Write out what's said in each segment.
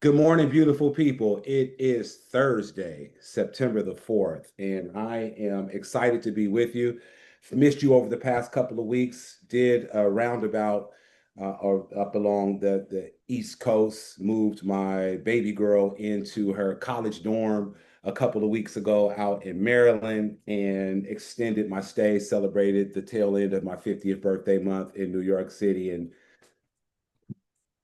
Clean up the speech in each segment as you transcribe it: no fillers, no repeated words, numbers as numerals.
Good morning, beautiful people. It is Thursday, September the 4th, and I am excited to be with you. Missed you over the past couple of weeks. Did a roundabout or up along the East Coast, moved my baby girl into her college dorm a couple of weeks ago out in Maryland and extended my stay, celebrated the tail end of my 50th birthday month in New York City, and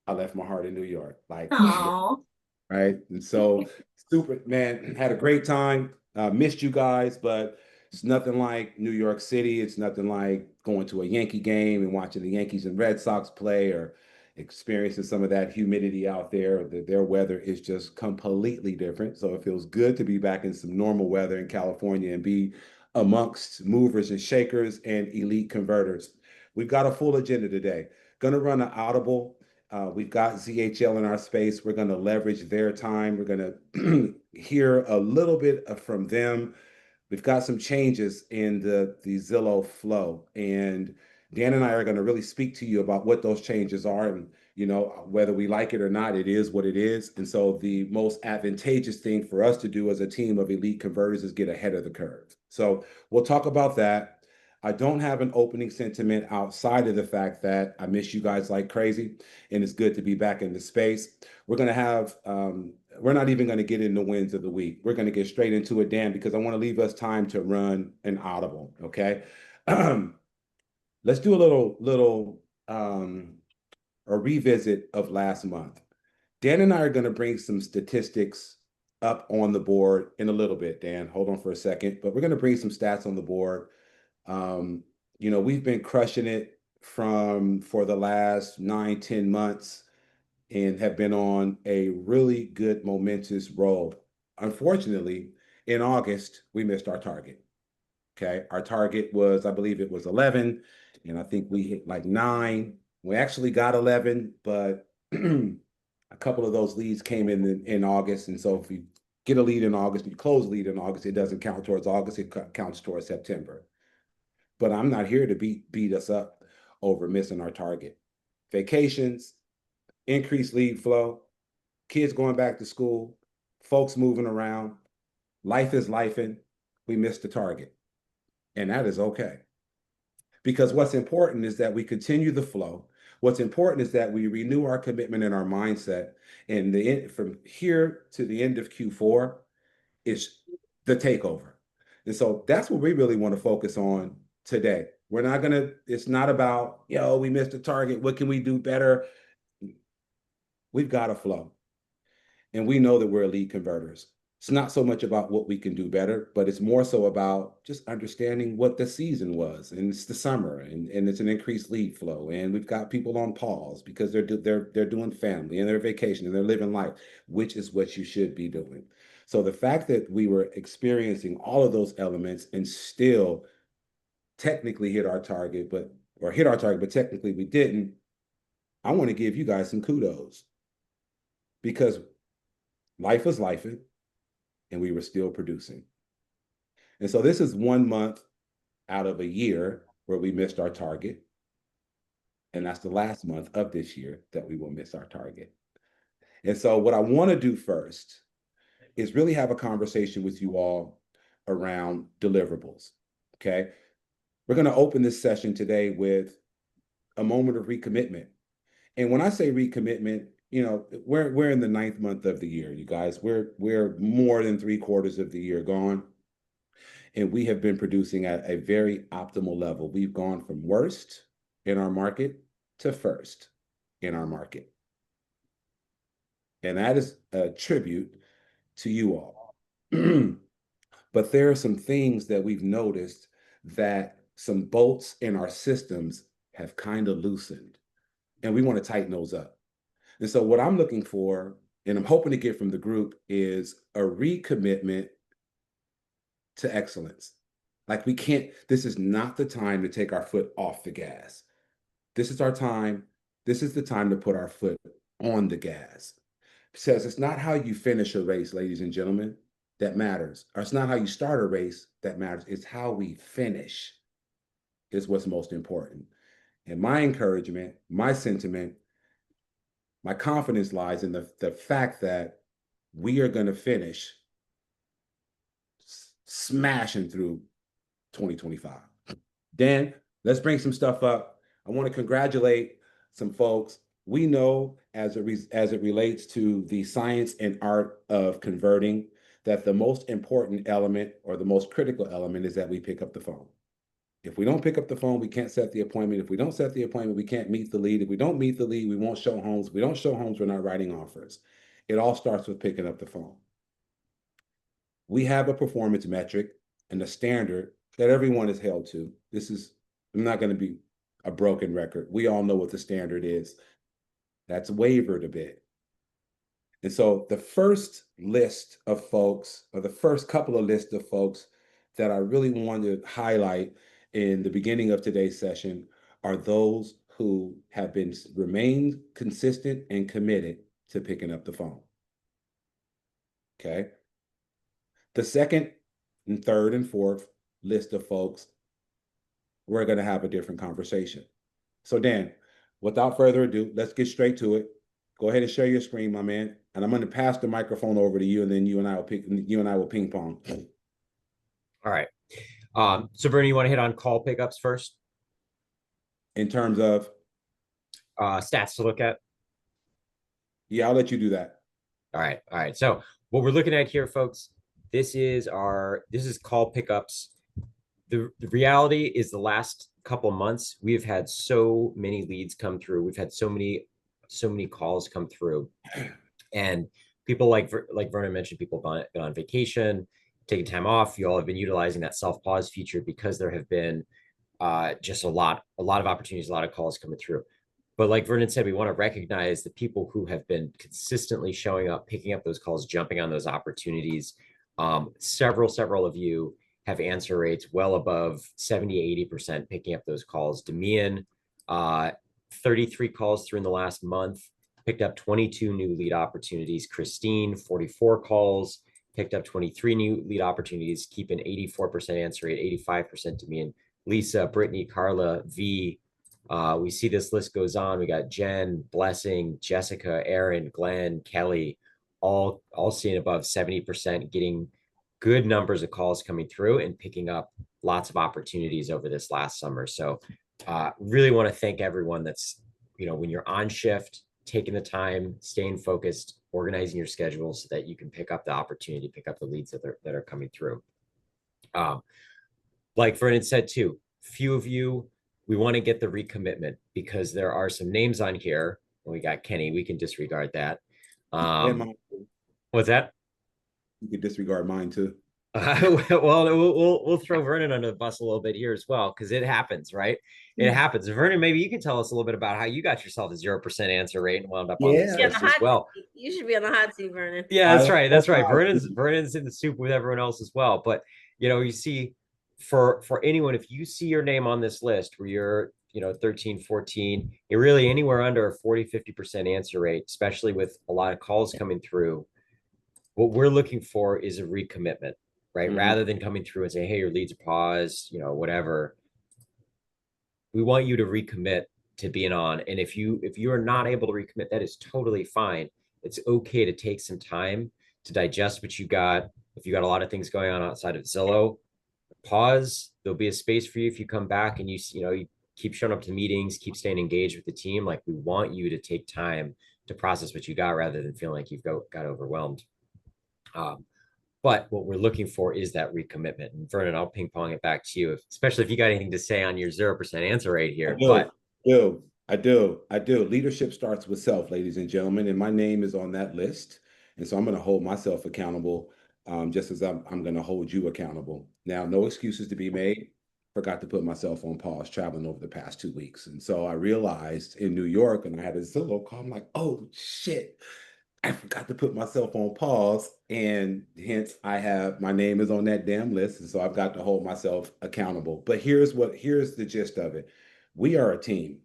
I left my heart in New York. Like, Oh, right? And so, super, man, had a great time. Missed you guys, but it's nothing like New York City. It's nothing like going to a Yankee game and watching the Yankees and Red Sox play or experiencing some of that humidity out there. Their weather is just completely different. So it feels good to be back in some normal weather in California and be amongst movers and shakers and elite converters. We've got a full agenda today. Going to run an audible. We've got ZHL in our space. We're going to leverage their time. We're going to hear a little bit from them. We've got some changes in the Zillow flow, and Dan and I are going to really speak to you about what those changes are, and whether we like it or not, it is what it is. And so the most advantageous thing for us to do as a team of elite converters is get ahead of the curve. So we'll talk about that. I don't have an opening sentiment outside of the fact that I miss you guys like crazy, and it's good to be back in the space. We're going to have we're not even going to get into wins of the week. We're going to get straight into it, Dan, because I want to leave us time to run an audible. Okay. Let's do a revisit of last month. Dan and I are going to bring some statistics up on the board in a little bit. Dan, hold on for a second, but we're going to bring some stats on the board. um, we've been crushing it for the last 9, 10 months and have been on a really good momentous roll. Unfortunately, in August, we missed our target. Okay. Our target was, I believe it was 11, and I think we hit like 9. We actually got 11, but a couple of those leads came in August. And so if you get a lead in August, you close a lead in August, it doesn't count towards August, it counts towards September. But I'm not here to beat us up over missing our target. Vacations, increased lead flow, kids going back to school, folks moving around, life is lifing. We missed the target, and that is okay. Because what's important is that we continue the flow. What's important is that we renew our commitment and our mindset. And from here to the end of Q4 is the takeover. And so that's what we really want to focus on today. It's not about, we missed the target. What can we do better? We've got to flow. And we know that we're elite converters. It's not so much about what we can do better, but it's more so about just understanding what the season was. And it's the summer, and it's an increased lead flow. And we've got people on pause because they're doing family and they're vacation and they're living life, which is what you should be doing. So the fact that we were experiencing all of those elements and still technically hit our target, but technically we didn't, I want to give you guys some kudos because life was life and we were still producing. And so this is 1 month out of a year where we missed our target. And that's the last month of this year that we will miss our target. And so what I want to do first is really have a conversation with you all around deliverables. Okay. We're going to open this session today with a moment of recommitment. And when I say recommitment, we're in the 9th month of the year, you guys. We're more than 3/4 of the year gone. And we have been producing at a very optimal level. We've gone from worst in our market to first in our market. And that is a tribute to you all. But there are some things that we've noticed that some bolts in our systems have kind of loosened, and we want to tighten those up. And so, what I'm looking for, and I'm hoping to get from the group, is a recommitment to excellence. Like this is not the time to take our foot off the gas. This is our time. This is the time to put our foot on the gas. Because it's not how you finish a race, ladies and gentlemen, that matters. Or it's not how you start a race that matters. It's how we finish is what's most important. And my encouragement, my sentiment, My confidence lies in the fact that we are going to finish smashing through 2025. Dan, let's bring some stuff up. I want to congratulate some folks. We know as it relates to the science and art of converting that the most important element or the most critical element is that we pick up the phone. If we don't pick up the phone, we can't set the appointment. If we don't set the appointment, we can't meet the lead. If we don't meet the lead, we won't show homes. If we don't show homes, we're not writing offers. It all starts with picking up the phone. We have a performance metric and a standard that everyone is held to. I'm not going to be a broken record. We all know what the standard is. That's wavered a bit. And so the first list of folks, or the first couple of lists of folks that I really want to highlight in the beginning of today's session are those who have remained consistent and committed to picking up the phone. Okay. The second and third and fourth list of folks, we're going to have a different conversation. So Dan, without further ado, let's get straight to it. Go ahead and share your screen, my man. And I'm going to pass the microphone over to you, and then you and I will ping pong. All right. So Bernie, you want to hit on call pickups first? In terms of Stats to look at. Yeah, I'll let you do that. All right. All right. So what we're looking at here, folks, this is call pickups. The reality is the last couple months, we've had so many leads come through. We've had so many calls come through. And people like Vernon mentioned, people have been on vacation, taking time off. You all have been utilizing that self-pause feature because there have been just a lot of opportunities, a lot of calls coming through. But like Vernon said, we want to recognize the people who have been consistently showing up, picking up those calls, jumping on those opportunities. Several of you have answer rates well above 70, 80% picking up those calls. Demian, 33 calls through in the last month, picked up 22 new lead opportunities. Christine, 44 calls, picked up 23 new lead opportunities, keeping 84% answer rate, 85% Demian. Lisa, Brittany, Carla, V. We see this list goes on. We got Jen, Blessing, Jessica, Aaron, Glenn, Kelly, all seeing above 70%, getting good numbers of calls coming through and picking up lots of opportunities over this last summer. So really want to thank everyone that's, when you're on shift, taking the time, staying focused, organizing your schedule so that you can pick up the opportunity, pick up the leads that are coming through. Like Vernon said too, few of you, we want to get the recommitment because there are some names on here. We got Kenny, we can disregard that. What's that? You could disregard mine too. Well, we'll throw Vernon under the bus a little bit here as well, because it happens, right? It happens. Vernon, maybe you can tell us a little bit about how you got yourself a 0% answer rate and wound up on this list as well. You should be on the hot seat, Vernon. Yeah, that's right. That's right. Vernon's in the soup with everyone else as well. But you see, for anyone, if you see your name on this list where you're 13, 14, you're really anywhere under a 40, 50% answer rate, especially with a lot of calls coming through. What we're looking for is a recommitment, right? Rather than coming through and say, hey, your leads are paused, whatever. We want you to recommit to being on. And if you are not able to recommit, that is totally fine. It's okay to take some time to digest what you got. If you got a lot of things going on outside of Zillow, pause. There'll be a space for you if you come back and you keep showing up to meetings, keep staying engaged with the team. Like, we want you to take time to process what you got rather than feeling like you've got overwhelmed. But what we're looking for is that recommitment. And Vernon, I'll ping pong it back to you, especially if you got anything to say on your 0% answer rate here. I do. Leadership starts with self, ladies and gentlemen, and my name is on that list. And so I'm going to hold myself accountable, just as I'm going to hold you accountable. Now, no excuses to be made. Forgot to put myself on pause traveling over the past 2 weeks. And so I realized in New York, and I had a Zillow call, I'm like, oh, shit. I forgot to put myself on pause, and hence my name is on that damn list, and so I've got to hold myself accountable. But here's the gist of it. We are a team.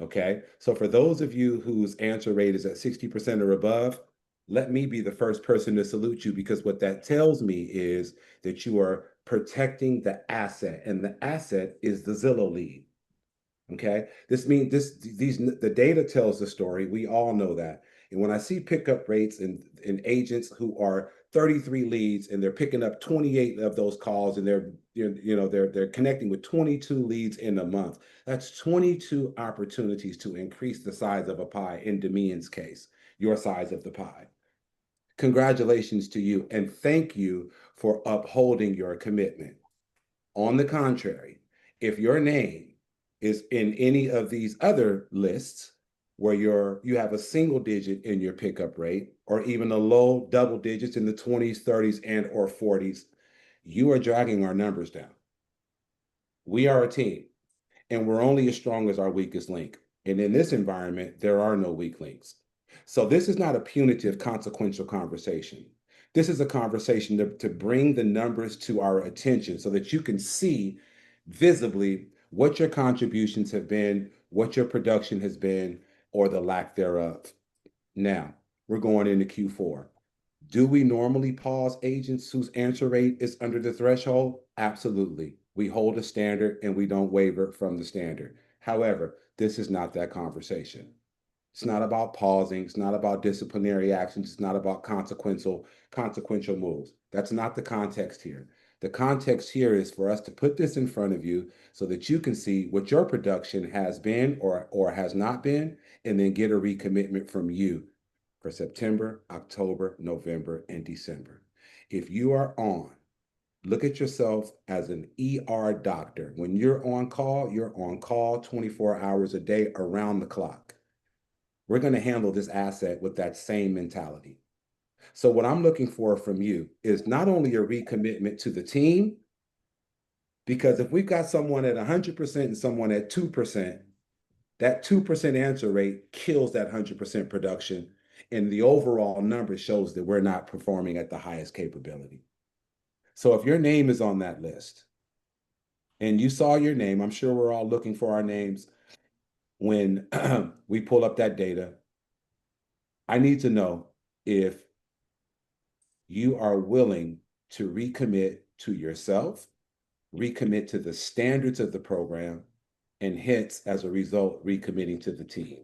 Okay. So for those of you whose answer rate is at 60% or above, let me be the first person to salute you, because what that tells me is that you are protecting the asset, and the asset is the Zillow lead. Okay, this means the data tells the story. We all know that. And when I see pickup rates in agents who are 33 leads and they're picking up 28 of those calls and they're connecting with 22 leads in a month, that's 22 opportunities to increase the size of a pie. In Demian's case, your size of the pie. Congratulations to you and thank you for upholding your commitment. On the contrary, if your name is in any of these other lists where you have a single digit in your pickup rate or even a low double digits in the 20s, 30s, and or 40s, you are dragging our numbers down. We are a team and we're only as strong as our weakest link. And in this environment, there are no weak links. So this is not a punitive, consequential conversation. This is a conversation to bring the numbers to our attention so that you can see visibly what your contributions have been, what your production has been, or the lack thereof. Now, we're going into Q4. Do we normally pause agents whose answer rate is under the threshold? Absolutely. We hold a standard and we don't waver from the standard. However, this is not that conversation. It's not about pausing. It's not about disciplinary actions. It's not about consequential moves. That's not the context here. The context here is for us to put this in front of you so that you can see what your production has been or has not been, and then get a recommitment from you for September, October, November, and December. If you are on, look at yourself as an ER doctor. When you're on call 24 hours a day around the clock. We're going to handle this asset with that same mentality. So what I'm looking for from you is not only a recommitment to the team, because if we've got someone at 100% and someone at 2%, that 2% answer rate kills that 100% production. And the overall number shows that we're not performing at the highest capability. So if your name is on that list and you saw your name, I'm sure we're all looking for our names when we pull up that data. I need to know if you are willing to recommit to yourself, recommit to the standards of the program, and hence, as a result, recommitting to the team.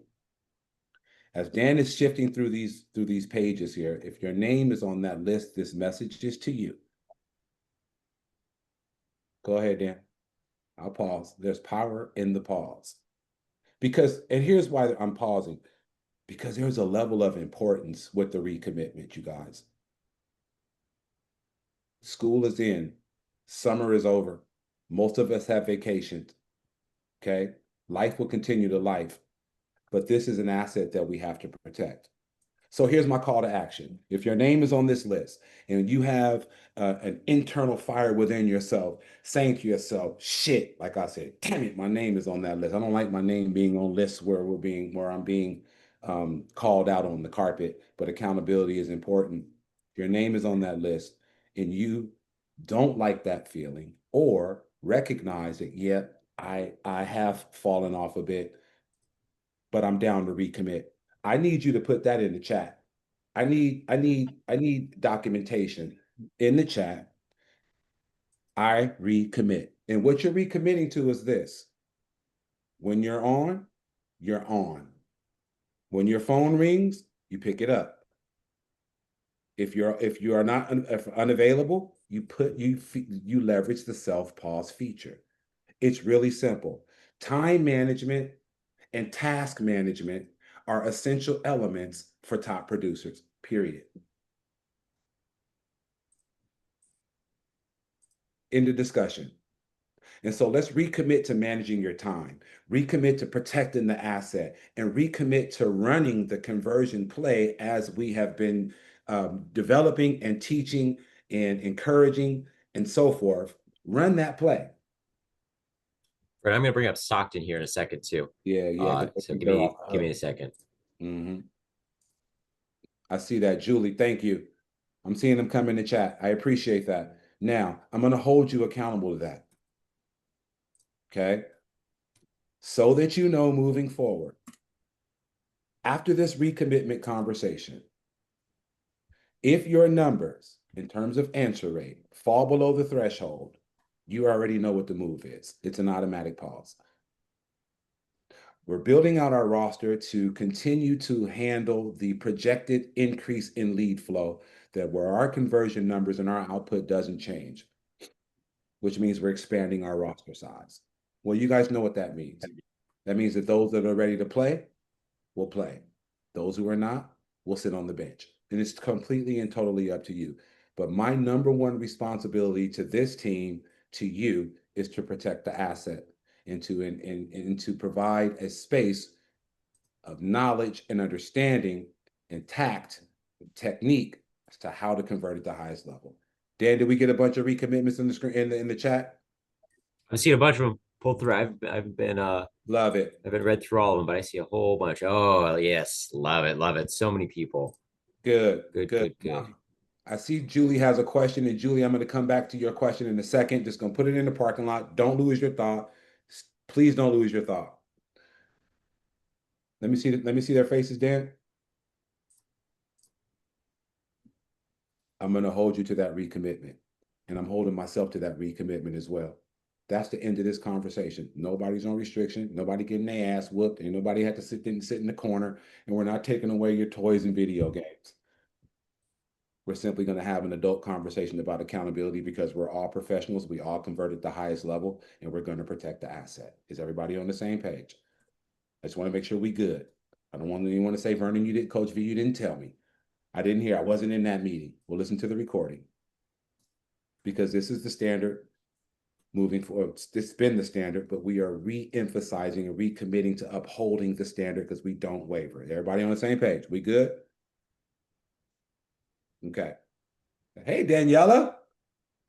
As Dan is shifting through these pages here, if your name is on that list, this message is to you. Go ahead, Dan. I'll pause. There's power in the pause. And here's why I'm pausing, because there's a level of importance with the recommitment, you guys. School is in, summer is over. Most of us have vacations. Okay. Life will continue to life, but this is an asset that we have to protect. So here's my call to action. If your name is on this list and you have an internal fire within yourself saying to yourself, shit, like I said, damn it, my name is on that list. I don't like my name being on lists where I'm being called out on the carpet, but accountability is important. If your name is on that list and you don't like that feeling or recognize that, yeah, I have fallen off a bit, but I'm down to recommit. I need you to put that in the chat. I need documentation in the chat. I recommit. And what you're recommitting to is this. When you're on, you're on. When your phone rings, you pick it up. If you are not unavailable, you leverage the self-pause feature. It's really simple. Time management and task management are essential elements for top producers, period. In the discussion. And so let's recommit to managing your time, recommit to protecting the asset, and recommit to running the conversion play as we have been developing and teaching and encouraging and so forth. Run that play. Right, I'm going to bring up Stockton here in a second too. Yeah. So give me a second. Mm-hmm. I see that, Julie. Thank you. I'm seeing them come in the chat. I appreciate that. Now, I'm going to hold you accountable to that. Okay? So that you know moving forward, after this recommitment conversation, if your numbers in terms of answer rate fall below the threshold, you already know what the move is. It's an automatic pause. We're building out our roster to continue to handle the projected increase in lead flow that where our conversion numbers and our output doesn't change, which means we're expanding our roster size. Well, you guys know what that means. That means that those that are ready to play will play. Those who are not will sit on the bench. And it's completely and totally up to you. But my number one responsibility to this team, to you, is to protect the asset and to provide a space of knowledge and understanding and tact, technique as to how to convert at the highest level. Dan, did we get a bunch of recommitments in the screen in the chat? I've seen a bunch of them pull through. I've been Love it. I haven't read through all of them, but I see a whole bunch. Oh yes, love it, love it. So many people. Good. Good. Now, I see Julie has a question, and Julie, I'm going to come back to your question in a second. Just going to put it in the parking lot. Don't lose your thought. Please don't lose your thought. Let me see their faces, Dan. I'm going to hold you to that recommitment, and I'm holding myself to that recommitment as well. That's the end of this conversation. Nobody's on restriction. Nobody getting their ass whooped, and nobody had to sit in the corner. And we're not taking away your toys and video games. We're simply going to have an adult conversation about accountability because we're all professionals. We all convert at the highest level, and we're going to protect the asset. Is everybody on the same page? I just want to make sure we good. I don't want anyone to say, Vernon, you didn't, Coach V, you didn't tell me. I didn't hear. I wasn't in that meeting. We'll listen to the recording because this is the standard moving forward. It's been the standard, but we are re-emphasizing and recommitting to upholding the standard because we don't waver. Everybody on the same page? We good? Okay. Hey, Daniela.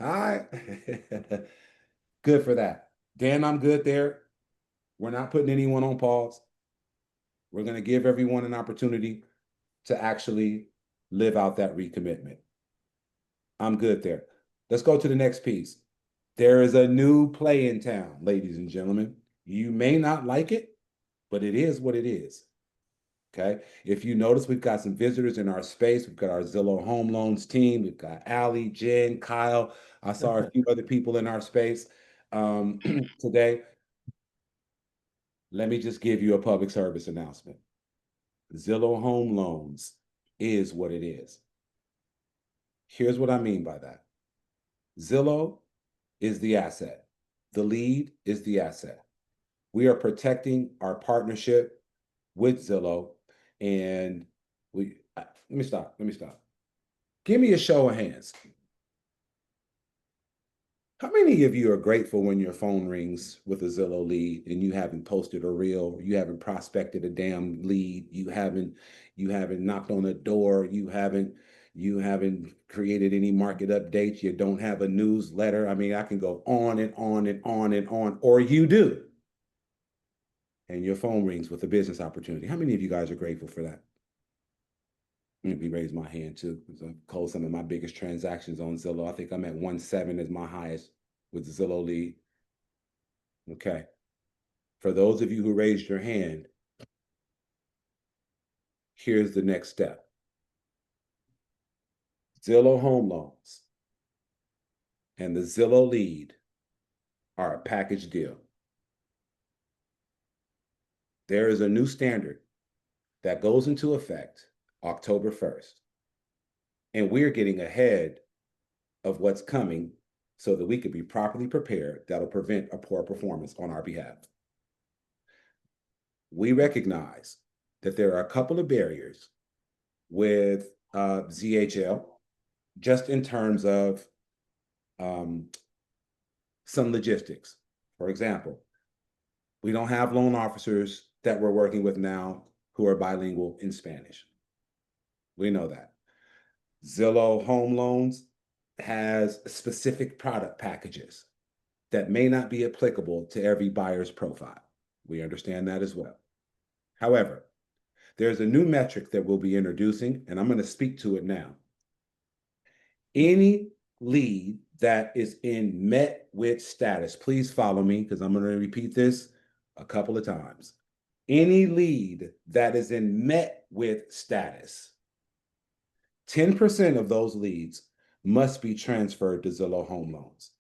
Hi. Good for that. Dan, I'm good there. We're not putting anyone on pause. We're going to give everyone an opportunity to actually live out that recommitment. I'm good there. Let's go to the next piece. There is a new play in town, ladies and gentlemen. You may not like it, but it is what it is. Okay. If you notice, we've got some visitors in our space. We've got our Zillow Home Loans team. We've got Allie, Jen, Kyle. I saw a few other people in our space today. Let me just give you a public service announcement. Zillow Home Loans is what it is. Here's what I mean by that. Zillow is the asset. The lead is the asset. We are protecting our partnership with Zillow, and let me stop. Give me a show of hands. How many of you are grateful when your phone rings with a Zillow lead and you haven't posted a reel, you haven't prospected a damn lead, you haven't knocked on a door, you haven't created any market updates, you don't have a newsletter. I mean, I can go on and on and on and on, or you do. And your phone rings with a business opportunity. How many of you guys are grateful for that? Let me raise my hand too. I've closed some of my biggest transactions on Zillow. I think I'm at 1.7 as my highest with the Zillow lead. Okay. For those of you who raised your hand, here's the next step. Zillow Home Loans and the Zillow lead are a package deal. There is a new standard that goes into effect October 1st. And we're getting ahead of what's coming so that we could be properly prepared. That'll prevent a poor performance on our behalf. We recognize that there are a couple of barriers with ZHL, just in terms of some logistics. For example, we don't have loan officers that we're working with now who are bilingual in Spanish. We know that. Zillow Home Loans has specific product packages that may not be applicable to every buyer's profile. We understand that as well. However, there's a new metric that we'll be introducing, and I'm going to speak to it now. Any lead that is in met with status, please follow me because I'm going to repeat this a couple of times. Any lead that is in met with status, 10% of those leads must be transferred to Zillow Home Loans.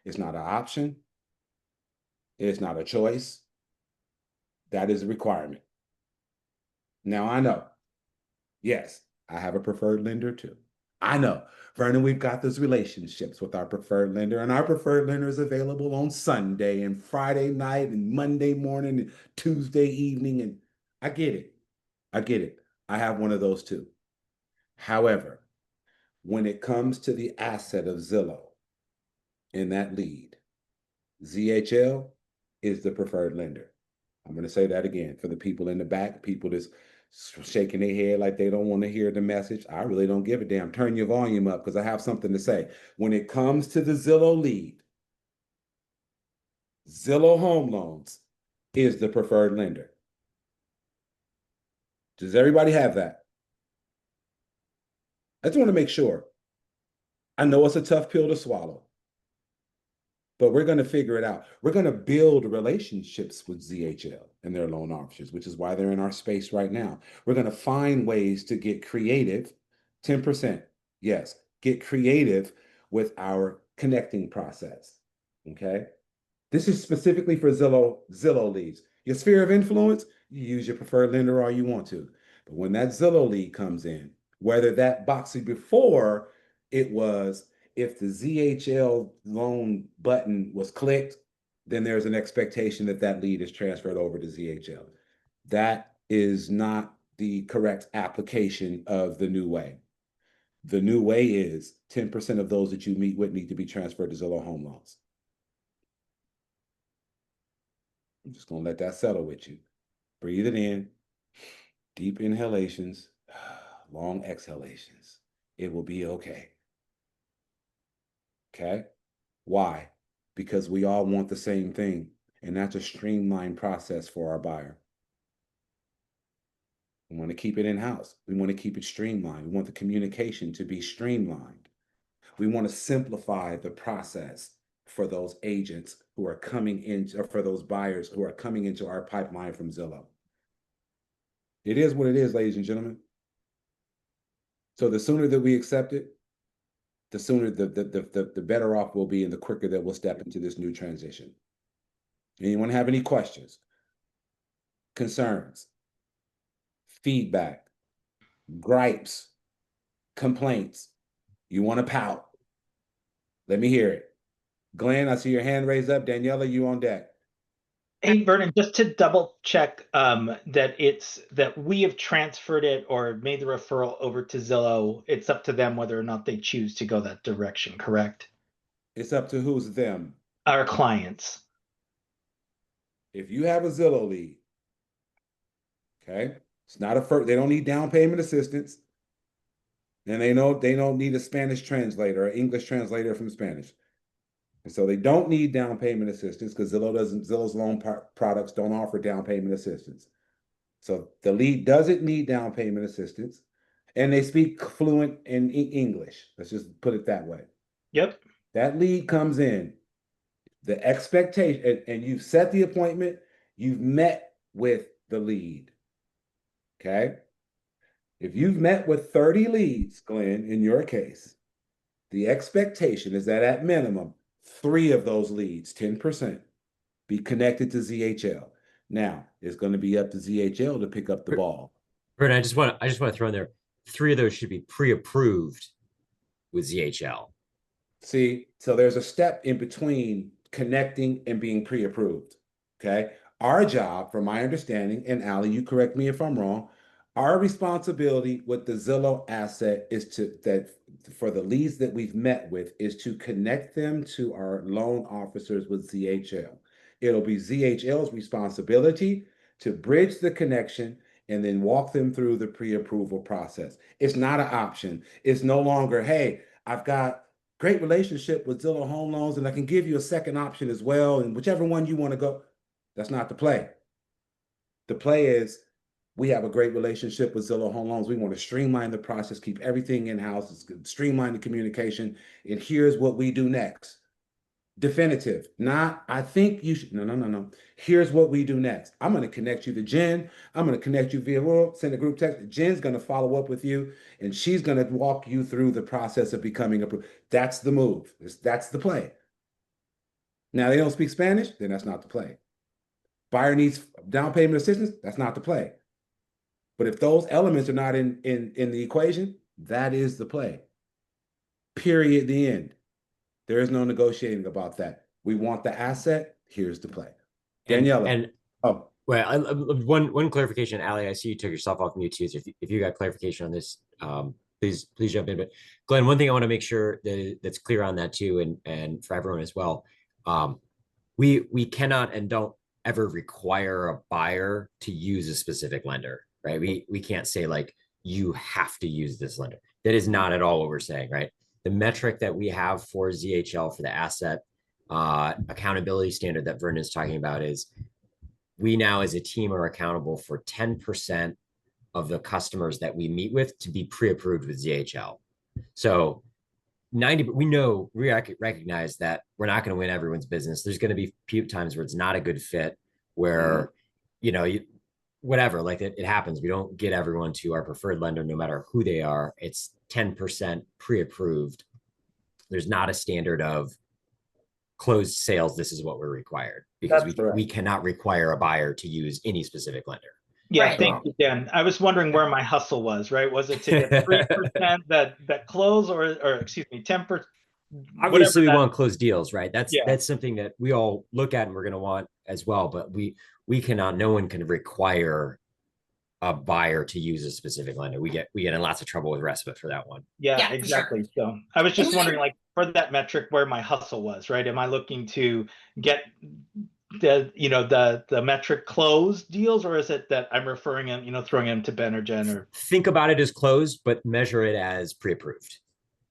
It's not an option. It's not a choice. That is a requirement. Now I know, yes, I have a preferred lender too. I know, Vernon, we've got those relationships with our preferred lender, and our preferred lender is available on Sunday and Friday night and Monday morning and Tuesday evening. And I get it. I get it. I have one of those too. However, when it comes to the asset of Zillow in that lead, ZHL is the preferred lender. I'm going to say that again for the people in the back, people that's shaking their head like they don't want to hear the message. I really don't give a damn. Turn your volume up because I have something to say. When it comes to the Zillow lead, Zillow Home Loans is the preferred lender. Does everybody have that? I just want to make sure. I know it's a tough pill to swallow, but we're going to figure it out. We're going to build relationships with ZHL and their loan officers, which is why they're in our space right now. We're going to find ways to get creative. 10%, yes, get creative with our connecting process. Okay. This is specifically for Zillow leads. Your sphere of influence, you use your preferred lender all you want to. But when that Zillow lead comes in, whether that boxy before it was if the ZHL loan button was clicked, then there's an expectation that that lead is transferred over to ZHL. That is not the correct application of the new way. The new way is 10% of those that you meet with need to be transferred to Zillow Home Loans. I'm just going to let that settle with you. Breathe it in, deep inhalations, long exhalations. It will be okay. Okay? Why? Because we all want the same thing, and that's a streamlined process for our buyer. We want to keep it in-house. We want to keep it streamlined. We want the communication to be streamlined. We want to simplify the process for those agents who are coming in, or for those buyers who are coming into our pipeline from Zillow. It is what it is, ladies and gentlemen. So the sooner that we accept it, the sooner the better off we'll be and the quicker that we'll step into this new transition. Anyone have any questions, concerns, feedback, gripes, complaints? You want to pout? Let me hear it. Glenn, I see your hand raised up. Daniela, you on deck. Hey, Vernon, just to double check that we have transferred it or made the referral over to Zillow. It's up to them whether or not they choose to go that direction, correct? It's up to who's them. Our clients. If you have a Zillow lead, okay, it's not a first, they don't need down payment assistance. And they don't need a Spanish translator or English translator from Spanish. And so they don't need down payment assistance because Zillow's loan products don't offer down payment assistance. So the lead doesn't need down payment assistance, and they speak fluent in English. Let's just put it that way. Yep. That lead comes in, the expectation, and you've set the appointment, you've met with the lead. Okay. If you've met with 30 leads, Glenn, in your case, the expectation is that at minimum, 3 of those leads, 10%, be connected to ZHL. Now, it's going to be up to ZHL to pick up the ball. Bert, I just want to throw in there, 3 of those should be pre-approved with ZHL. See, so there's a step in between connecting and being pre-approved. Okay. Our job, from my understanding, and Ali, you correct me if I'm wrong, our responsibility with the Zillow asset is for the leads that we've met with is to connect them to our loan officers with ZHL. It'll be ZHL's responsibility to bridge the connection and then walk them through the pre-approval process. It's not an option. It's no longer, hey, I've got great relationship with Zillow Home Loans and I can give you a second option as well. And whichever one you want to go, that's not the play. The play is, we have a great relationship with Zillow Home Loans. We want to streamline the process, keep everything in-house, streamline the communication. And here's what we do next. Definitive. Not, I think you should. No. Here's what we do next. I'm going to connect you to Jen. I'm going to connect you via world, send a group text. Jen's going to follow up with you, and she's going to walk you through the process of becoming approved. That's the move. That's the play. Now, they don't speak Spanish, then that's not the play. Buyer needs down payment assistance, that's not the play. But if those elements are not in the equation, that is the play. Period. The end. There is no negotiating about that. We want the asset. Here's the play. Daniela. And oh, well, one clarification, Ali. I see you took yourself off mute too. So if you got clarification on this, please jump in. But Glenn, one thing I want to make sure that's clear on that too, and for everyone as well, we cannot and don't ever require a buyer to use a specific lender, right? We can't say like you have to use this lender. That is not at all what we're saying, right? The metric that we have for ZHL for the asset accountability standard that Vernon is talking about is we now as a team are accountable for 10% of the customers that we meet with to be pre-approved with ZHL. So 90, we recognize that we're not going to win everyone's business. There's going to be few times where it's not a good fit, where, whatever, like it happens. We don't get everyone to our preferred lender, no matter who they are. It's 10% pre-approved. There's not a standard of closed sales. This is what we're required, because we cannot require a buyer to use any specific lender. Yeah, Right. thank you, Dan. I was wondering where my hustle was, right? Was it to get 3% that close or excuse me, 10%? Obviously, we want closed deals, right? That's something that we all look at and we're going to want as well. But we cannot. No one can require a buyer to use a specific lender. We get in lots of trouble with RESPA for that one. Yeah, exactly. Sure. So I was just wondering, like, for that metric, where my hustle was, right? Am I looking to get the metric closed deals, or is it that I'm referring him, throwing him to Ben or Jen? Or think about it as closed, but measure it as pre-approved.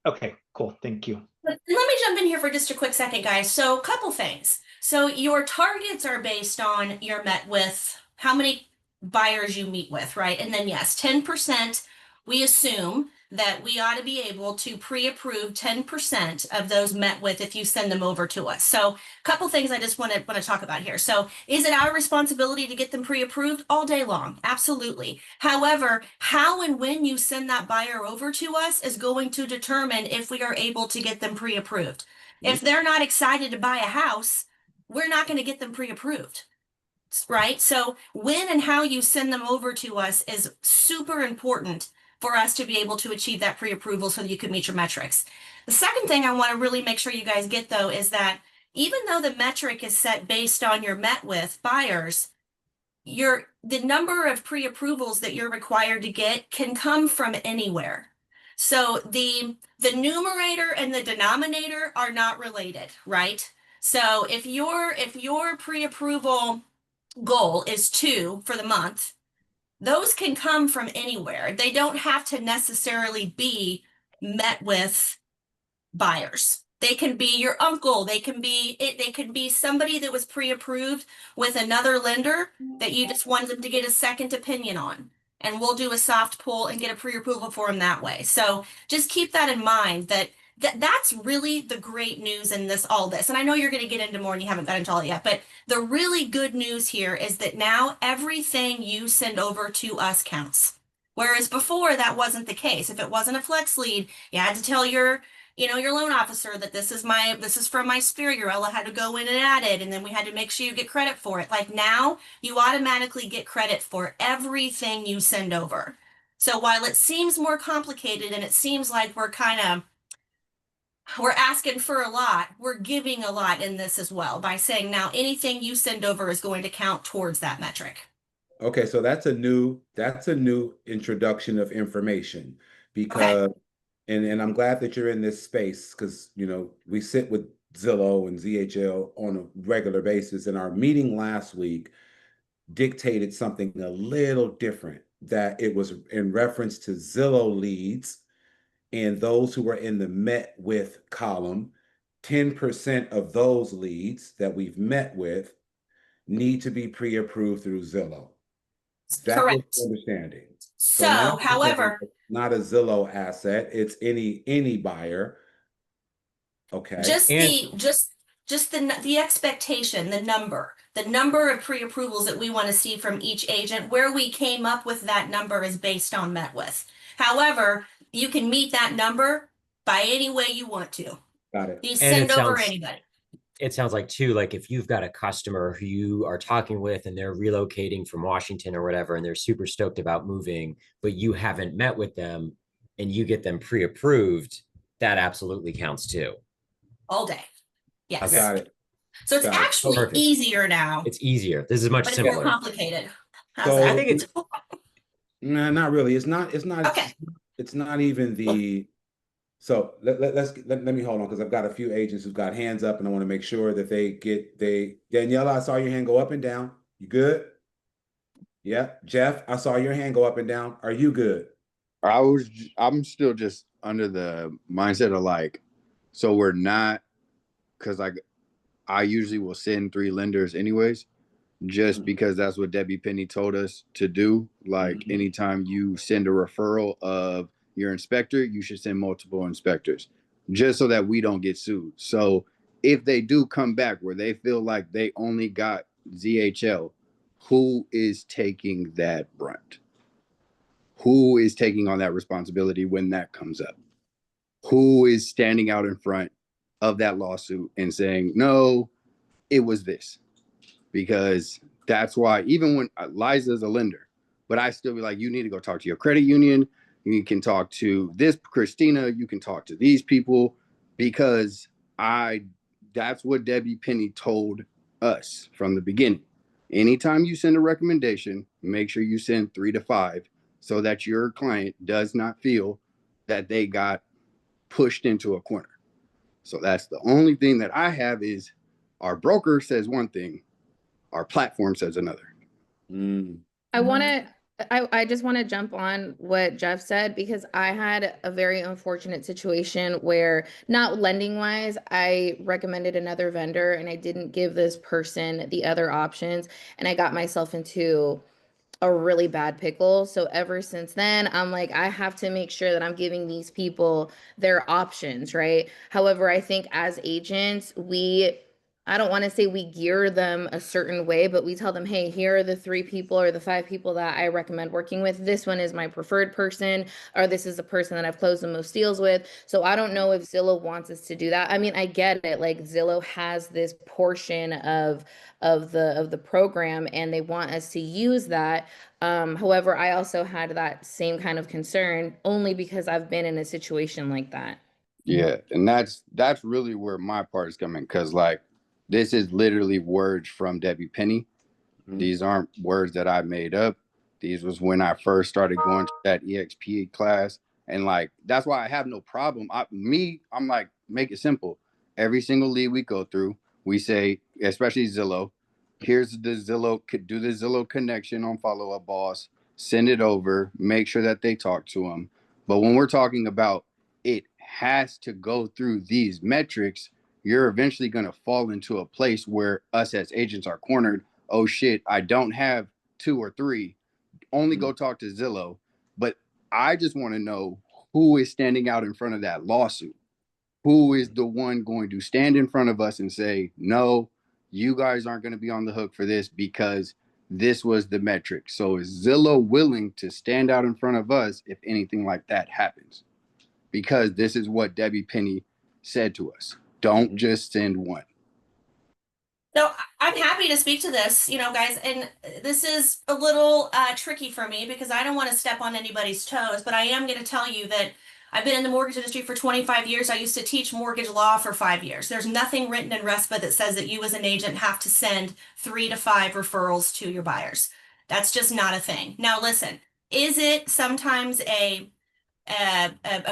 Okay, cool. Thank you. Let me jump in here for just a quick second, guys. So a couple things. So your targets are based on your met with, how many buyers you meet with, right? And then yes, 10%, we assume that we ought to be able to pre-approve 10% of those met with if you send them over to us. So a couple things I just want to talk about here. So is it our responsibility to get them pre-approved? All day long, absolutely. However, how and when you send that buyer over to us is going to determine if we are able to get them pre-approved. If they're not excited to buy a house, we're not going to get them pre-approved. Right? So when and how you send them over to us is super important for us to be able to achieve that pre-approval so that you can meet your metrics. The second thing I want to really make sure you guys get, though, is that even though the metric is set based on your met with buyers, the number of pre-approvals that you're required to get can come from anywhere. So the numerator and the denominator are not related, right? So if your pre-approval goal is 2 for the month, those can come from anywhere. They don't have to necessarily be met with buyers. They can be your uncle. They can be somebody that was pre-approved with another lender that you just wanted them to get a second opinion on. And we'll do a soft pull and get a pre-approval for them that way. So just keep that in mind, that's really the great news in all this. And I know you're going to get into more and you haven't gotten into all it yet, but the really good news here is that now everything you send over to us counts. Whereas before that wasn't the case. If it wasn't a flex lead, you had to tell your loan officer that this is from my Sphere. Your Ella had to go in and add it, and then we had to make sure you get credit for it. Like now, you automatically get credit for everything you send over. So while it seems more complicated and it seems like we're asking for a lot, we're giving a lot in this as well by saying now anything you send over is going to count towards that metric. Okay, so that's a new introduction of information, because and I'm glad that you're in this space, because we sit with Zillow and ZHL on a regular basis, and our meeting last week dictated something a little different, that it was in reference to Zillow leads and those who were in the met with column. 10% of those leads that we've met with need to be pre-approved through Zillow. That was the understanding. So however, not a Zillow asset, it's any buyer. Okay. Just the expectation, the number of pre-approvals that we want to see from each agent, where we came up with that number is based on met with. However, you can meet that number by any way you want to. Got it. You send over anybody. it sounds like too, like if you've got a customer who you are talking with and they're relocating from Washington or whatever, and they're super stoked about moving, but you haven't met with them and you get them pre-approved, that absolutely counts too. All day. Yes. Okay. Got it. So it's Got it. actually Perfect. easier now, It's easier. This is much but it's more simpler. complicated. How's So- that? I think it's Nah, not really. It's not. Okay. It's not even the. So let me hold on, because I've got a few agents who've got hands up, and I want to make sure that Daniela, I saw your hand go up and down. You good? Yeah. Jeff, I saw your hand go up and down. Are you good? I'm still just under the mindset of like, so we're not, because I usually will send 3 lenders anyways, just because that's what Debbie Penny told us to do. Like anytime you send a referral of your inspector, you should send multiple inspectors, just so that we don't get sued. So if they do come back where they feel like they only got ZHL, who is taking that brunt? Who is taking on that responsibility when that comes up? Who is standing out in front of that lawsuit and saying, no, it was this? Because that's why, even when Liza's a lender, but I still be like, you need to go talk to your credit union. You can talk to this Christina. You can talk to these people, because that's what Debbie Penny told us from the beginning. Anytime you send a recommendation, make sure you send 3 to 5, so that your client does not feel that they got pushed into a corner. So that's the only thing that I have is our broker says one thing, our platform says another. I just want to jump on what Jeff said, because I had a very unfortunate situation where, not lending wise, I recommended another vendor and I didn't give this person the other options, and I got myself into a really bad pickle. So ever since then, I'm like, I have to make sure that I'm giving these people their options, right? However, I think as agents, I don't want to say we gear them a certain way, but we tell them, hey, here are the 3 people or the 5 people that I recommend working with. This one is my preferred person, or this is the person that I've closed the most deals with. So I don't know if Zillow wants us to do that. I mean, I get it. Like, Zillow has this portion of the program, and they want us to use that. However, I also had that same kind of concern, only because I've been in a situation like that. Yeah, and that's really where my part is coming, because like, this is literally words from Debbie Penny. These aren't words that I made up. These was when I first started going to that EXP class. And like, that's why I have no problem. I'm like, make it simple. Every single lead we go through, we say, especially Zillow, here's the Zillow, do the Zillow connection on Follow Up Boss, send it over, make sure that they talk to them. But when we're talking about it has to go through these metrics, you're eventually going to fall into a place where us as agents are cornered. Oh shit, I don't have 2 or 3. Only go talk to Zillow. But I just want to know who is standing out in front of that lawsuit. Who is the one going to stand in front of us and say, no, you guys aren't going to be on the hook for this because this was the metric. So is Zillow willing to stand out in front of us if anything like that happens? Because this is what Debbie Penny said to us. Don't just send one. No, I'm happy to speak to this, guys, and this is a little tricky for me because I don't want to step on anybody's toes, but I am going to tell you that I've been in the mortgage industry for 25 years. I used to teach mortgage law for 5 years. There's nothing written in RESPA that says that you as an agent have to send 3 to 5 referrals to your buyers. That's just not a thing. Now, listen, is it sometimes a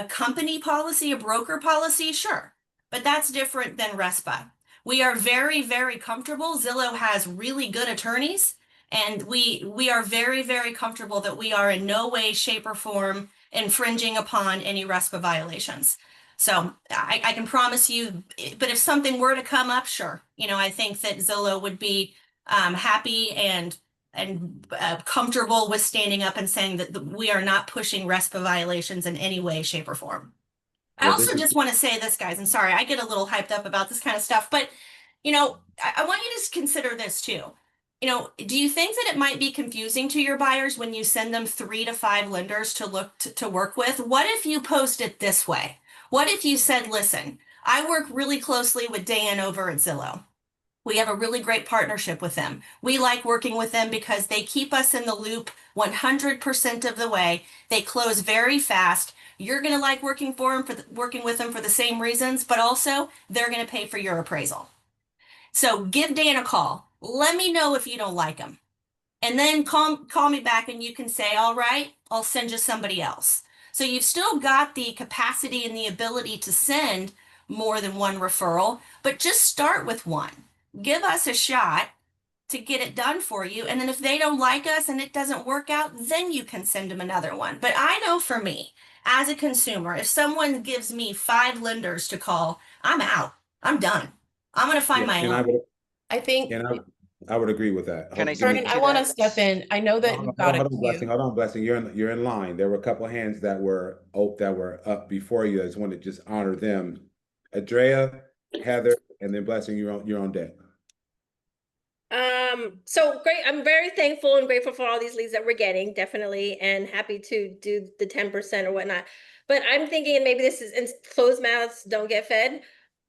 company policy, a broker policy? Sure, but that's different than RESPA. We are very, very comfortable. Zillow has really good attorneys, and we are very, very comfortable that we are in no way, shape, or form infringing upon any RESPA violations. So I can promise you, but if something were to come up, sure. I think that Zillow would be happy and comfortable with standing up and saying that we are not pushing RESPA violations in any way, shape, or form. I also just want to say this, guys, and sorry, I get a little hyped up about this kind of stuff, but, I want you to consider this too. Do you think that it might be confusing to your buyers when you send them 3 to 5 lenders to look to work with? What if you post it this way? What if you said, listen, I work really closely with Dan over at Zillow. We have a really great partnership with them. We like working with them because they keep us in the loop 100% of the way. They close very fast. You're going to like working working with them for the same reasons, but also they're going to pay for your appraisal. So give Dan a call. Let me know if you don't like him. And then call me back and you can say, all right, I'll send you somebody else. So you've still got the capacity and the ability to send more than one referral, but just start with one. Give us a shot to get it done for you. And then if they don't like us and it doesn't work out, then you can send them another one. But I know for me, as a consumer, if someone gives me 5 lenders to call, I'm out. I'm done. I'm going to find my And I own. would, I think, and I would agree with that. Can I Give me- Vernon, I to want to that? step in. I know that you've got a Hold on, Blessing. queue. Hold on, Blessing. You're in line. There were a couple of hands that were up before you. I just want to just honor them. Andrea, Heather, and then Blessing. You're on deck. So great. I'm very thankful and grateful for all these leads that we're getting, definitely, and happy to do the 10% or whatnot. But I'm thinking, and maybe this is closed mouths don't get fed.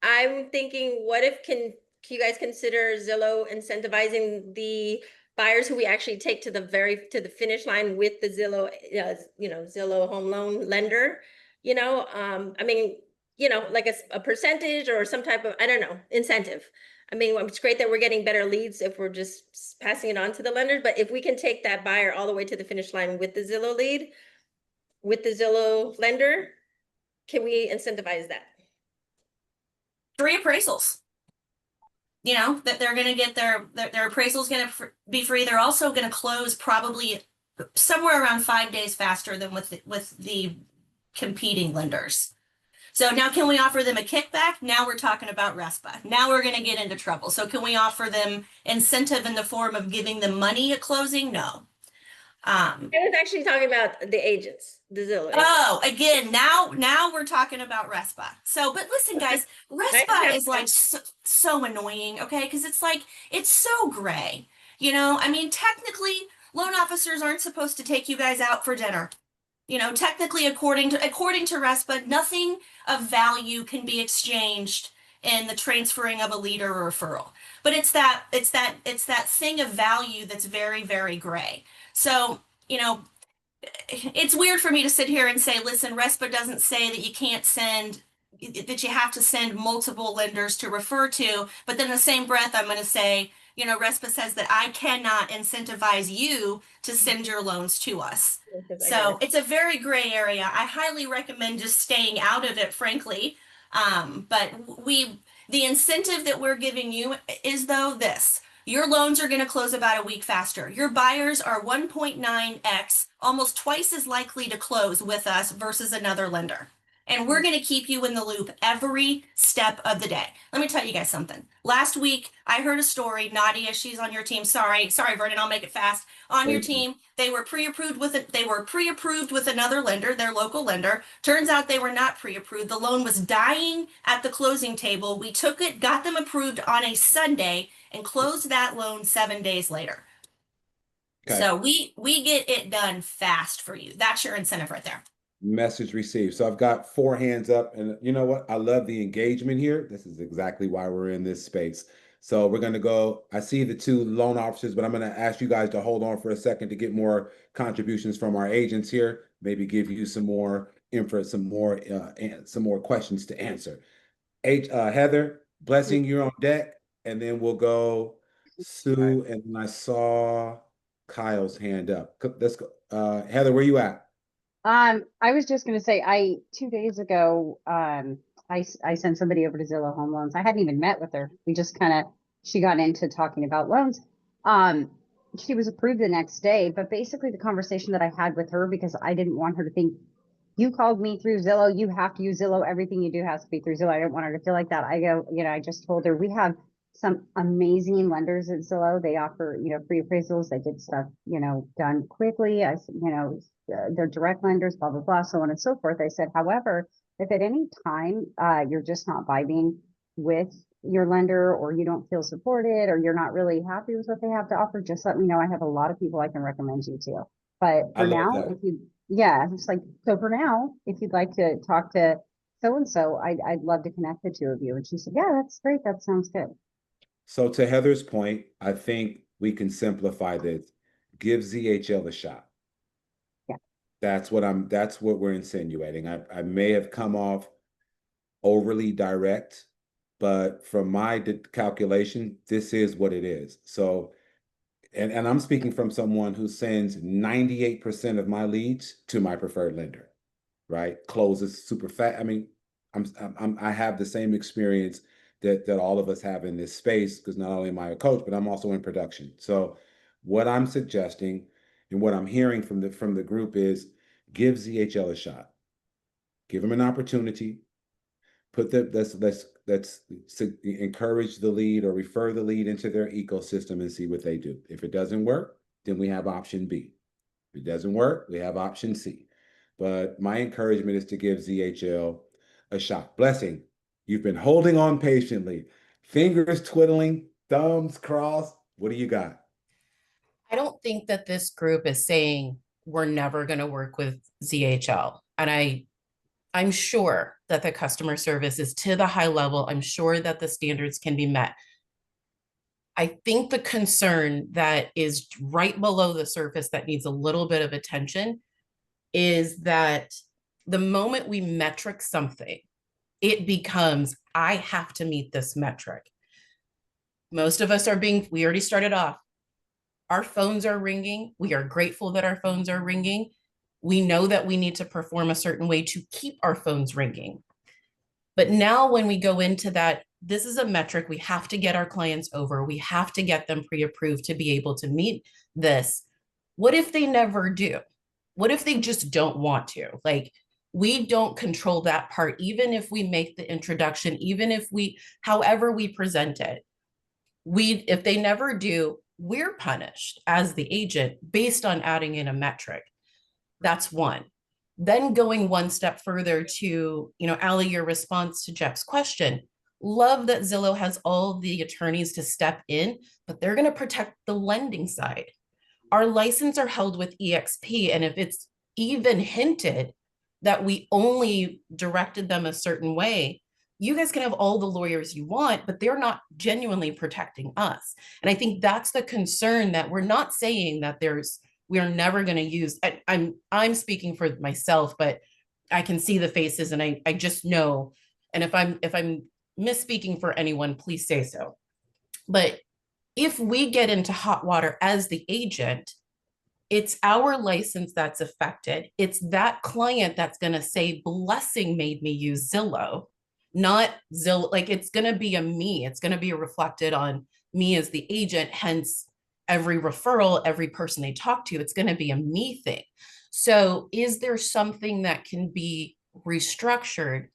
I'm thinking, what if can you guys consider Zillow incentivizing the buyers who we actually take to the finish line with the Zillow, Zillow home loan lender? I mean, like a percentage or some type of, I don't know, incentive. I mean, it's great that we're getting better leads if we're just passing it on to the lenders, but if we can take that buyer all the way to the finish line with the Zillow lead, with the Zillow lender, can we incentivize that? 3 appraisals. That they're going to get their appraisal is going to be free. They're also going to close probably somewhere around 5 days faster than with the competing lenders. So now can we offer them a kickback? Now we're talking about RESPA. Now we're going to get into trouble. So can we offer them incentive in the form of giving them money at closing? No. I was actually talking about the agents, the Zillow agents. Oh, again, now we're talking about RESPA. So, but listen, guys, RESPA is like so annoying, okay? Because it's so gray. I mean, technically, loan officers aren't supposed to take you guys out for dinner. Technically, according to RESPA, nothing of value can be exchanged in the transferring of a lead or a referral. But it's that thing of value that's very, very gray. So, it's weird for me to sit here and say, listen, RESPA doesn't say that you have to send multiple lenders to refer to, but then in the same breath, I'm going to say, RESPA says that I cannot incentivize you to send your loans to us. So it's a very gray area. I highly recommend just staying out of it, frankly. But the incentive that we're giving you is this. Your loans are going to close about a week faster. Your buyers are 1.9x, almost twice as likely to close with us versus another lender. And we're going to keep you in the loop every step of the day. Let me tell you guys something. Last week, I heard a story. Nadia, she's on your team. Sorry, Vernon, I'll make it fast. On your team, they were pre-approved with another lender, their local lender. Turns out they were not pre-approved. The loan was dying at the closing table. We took it, got them approved on a Sunday, and closed that loan 7 days later. Okay. So we get it done fast for you. That's your incentive right there. Message received. So I've got 4 hands up, and you know what? I love the engagement here. This is exactly why we're in this space. So we're going to go. I see the 2 loan officers, but I'm going to ask you guys to hold on for a second to get more contributions from our agents here. Maybe give you some more info, some more questions to answer. Heather, Blessing, you're on deck, and then we'll go Sue, and then I saw Kyle's hand up. Let's go. Heather, where you at? I was just going to say, 2 days ago, I sent somebody over to Zillow Home Loans. I hadn't even met with her. We just she got into talking about loans. She was approved the next day, but basically the conversation that I had with her, because I didn't want her to think, you called me through Zillow, you have to use Zillow, everything you do has to be through Zillow. I didn't want her to feel like that. I go, I just told her we have some amazing lenders at Zillow. They offer, free appraisals. They get stuff, done quickly. They're direct lenders, blah, blah, blah, so on and so forth. I said, however, if at any time you're just not vibing with your lender, or you don't feel supported, or you're not really happy with what they have to offer, just let me know. I have a lot of people I can recommend you to. But for now, so for now, if you'd like to talk to so-and-so, I'd love to connect the two of you. And she said, yeah, that's great. That sounds good. So to Heather's point, I think we can simplify this. Give ZHL a shot. Yeah. That's what we're insinuating. I may have come off overly direct, but from my calculation, this is what it is. So, and I'm speaking from someone who sends 98% of my leads to my preferred lender, right? Closes super fast. I mean, I have the same experience that all of us have in this space, because not only am I a coach, but I'm also in production. So what I'm suggesting and what I'm hearing from the group is give ZHL a shot. Give them an opportunity. Let's encourage the lead or refer the lead into their ecosystem and see what they do. If it doesn't work, then we have option B. If it doesn't work, we have option C. But my encouragement is to give ZHL a shot. Blessing, you've been holding on patiently, fingers twiddling, thumbs crossed. What do you got? I don't think that this group is saying we're never going to work with ZHL. And I'm sure that the customer service is to the high level. I'm sure that the standards can be met. I think the concern that is right below the surface that needs a little bit of attention is that the moment we metric something, it becomes, I have to meet this metric. Most of us we already started off. Our phones are ringing. We are grateful that our phones are ringing. We know that we need to perform a certain way to keep our phones ringing. But now when we go into that, this is a metric we have to get our clients over. We have to get them pre-approved to be able to meet this. What if they never do? What if they just don't want to? Like, we don't control that part, even if we make the introduction, even if however we present it. If they never do, we're punished as the agent based on adding in a metric. That's one. Then going one step further to, Allie, your response to Jeff's question, love that Zillow has all the attorneys to step in, but they're going to protect the lending side. Our licenses are held with EXP. And if it's even hinted that we only directed them a certain way, you guys can have all the lawyers you want, but they're not genuinely protecting us. And I think that's the concern, that we're not saying that we are never going to use. I'm speaking for myself, but I can see the faces and I just know. And if I'm misspeaking for anyone, please say so. But if we get into hot water as the agent, it's our license that's affected. It's that client that's going to say, blessing made me use Zillow, not Zillow. Like, it's going to be it's going to be reflected on me as the agent. Hence, every referral, every person they talk to, it's going to be a me thing. So is there something that can be restructured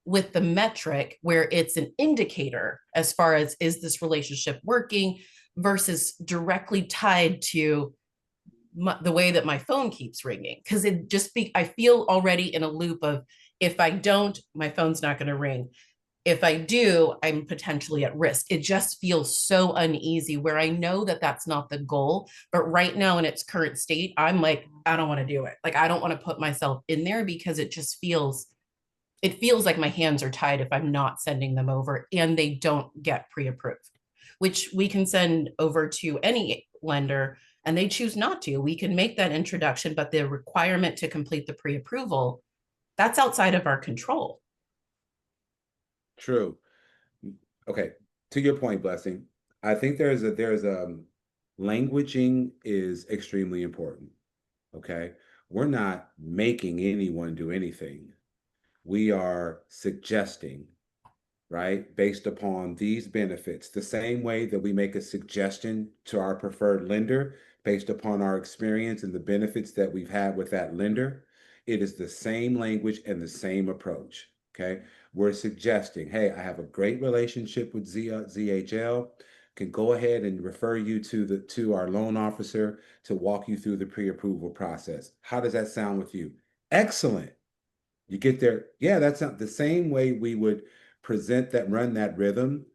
with the metric where it's an indicator as far as, is this relationship working, versus directly tied to the way that my phone keeps ringing? Because I feel already in a loop of, if I don't, my phone's not going to ring. If I do, I'm potentially at risk. It just feels so uneasy, where I know that that's not the goal. But right now in its current state, I'm like, I don't want to do it. Like, I don't want to put myself in there, because it feels like my hands are tied if I'm not sending them over and they don't get pre-approved, which we can send over to any lender and they choose not to. We can make that introduction, but the requirement to complete the pre-approval, that's outside of our control. True. Okay. To your point, Blessing, I think there's languaging is extremely important. Okay. We're not making anyone do anything. We are suggesting, right, based upon these benefits, the same way that we make a suggestion to our preferred lender based upon our experience and the benefits that we've had with that lender. It is the same language and the same approach. Okay. We're suggesting, hey, I have a great relationship with ZHL, can go ahead and refer you to our loan officer to walk you through the pre-approval process. How does that sound with you? Excellent. You get there. Yeah, that's not the same way we would run that rhythm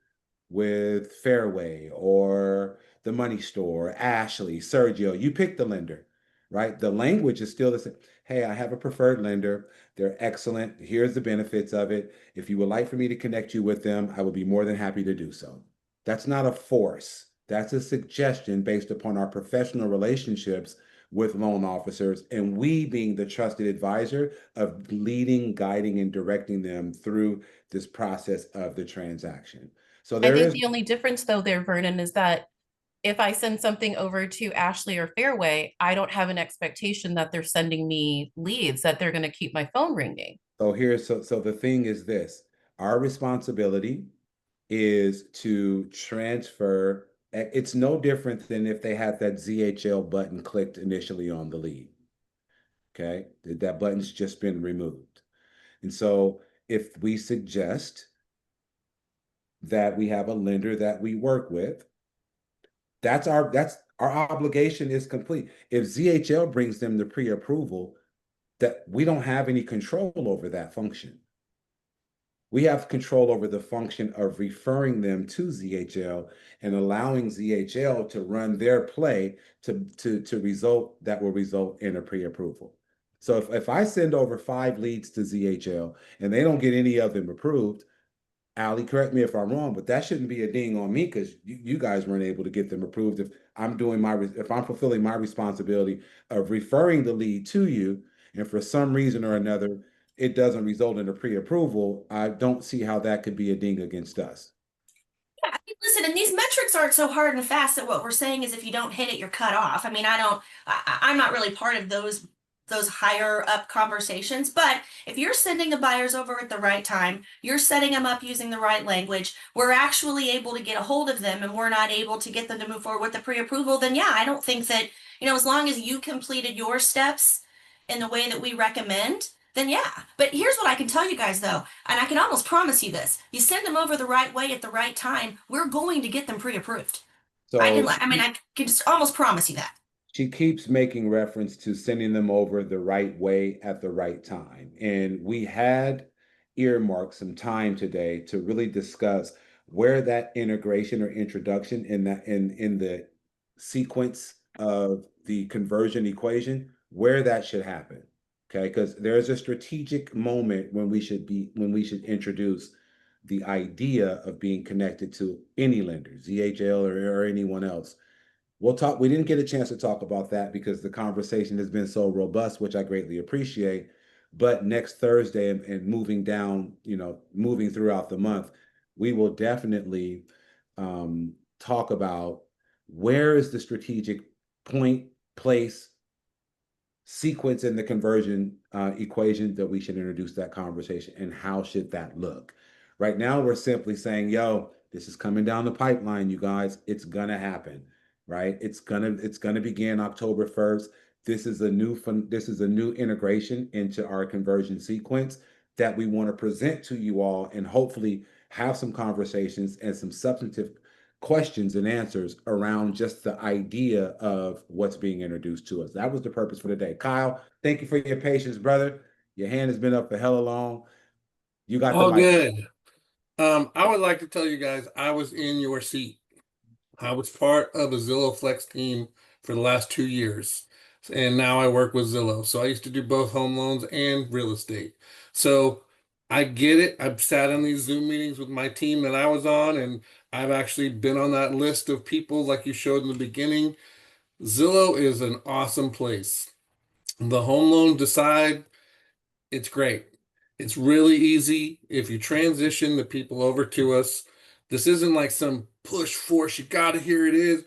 with Fairway or the Money Store, Ashley, Sergio. You pick the lender. right? The language is still the same. Hey, I have a preferred lender. They're excellent. Here's the benefits of it. If you would like for me to connect you with them, I would be more than happy to do so. That's not a force. That's a suggestion based upon our professional relationships with loan officers, and we being the trusted advisor of leading, guiding, and directing them through this process of the transaction. So I there think is the only difference though there, Vernon, is that if I send something over to Ashley or Fairway, I don't have an expectation that they're sending me leads, that they're going to keep my phone ringing. so the thing is this, our responsibility is to transfer. It's no different than if they had that ZHL button clicked initially on the lead. Okay, that button's just been removed. And so if we suggest that we have a lender that we work with, that's our obligation is complete. If ZHL brings them the pre-approval, that we don't have any control over that function. We have control over the function of referring them to ZHL and allowing ZHL to run their play to result that will result in a pre-approval. So if I send over 5 leads to ZHL and they don't get any of them approved, Ali, correct me if I'm wrong, but that shouldn't be a ding on me because you guys weren't able to get them approved. If I'm fulfilling my responsibility of referring the lead to you, and for some reason or another, it doesn't result in a pre-approval, I don't see how that could be a ding against us. Yeah, I mean, listen, and these metrics aren't so hard and fast that what we're saying is if you don't hit it, you're cut off. I mean, I'm not really part of those higher up conversations, but if you're sending the buyers over at the right time, you're setting them up using the right language, we're actually able to get a hold of them and we're not able to get them to move forward with the pre-approval, then yeah, I don't think that, as long as you completed your steps in the way that we recommend, then yeah. But here's what I can tell you guys though, and I can almost promise you this. You send them over the right way at the right time, we're going to get them pre-approved. So I can just almost promise you that. she keeps making reference to sending them over the right way at the right time. And we had earmarked some time today to really discuss where that integration or introduction in the sequence of the conversion equation, where that should happen. Okay, because there's a strategic moment when we should introduce the idea of being connected to any lender, ZHL or anyone else. We'll talk. We didn't get a chance to talk about that because the conversation has been so robust, which I greatly appreciate. But next Thursday and moving down, moving throughout the month, we will definitely talk about where is the strategic point, place, sequence in the conversion equation that we should introduce that conversation and how should that look. Right now, we're simply saying, yo, this is coming down the pipeline, you guys. It's gonna happen, right? It's gonna begin October 1st. This is a new integration into our conversion sequence that we want to present to you all and hopefully have some conversations and some substantive questions and answers around just the idea of what's being introduced to us. That was the purpose for today. Kyle, thank you for your patience, brother. Your hand has been up for hella long. You got the All mic. good. I would like to tell you guys I was in your seat. I was part of a Zillow Flex team for the last 2 years, and now I work with Zillow. So I used to do both home loans and real estate. So I get it. I've sat in these Zoom meetings with my team that I was on, and I've actually been on that list of people like you showed in the beginning. Zillow is an awesome place. The home loan decide, it's great. It's really easy if you transition the people over to us. This isn't like some push force, you gotta, here it is.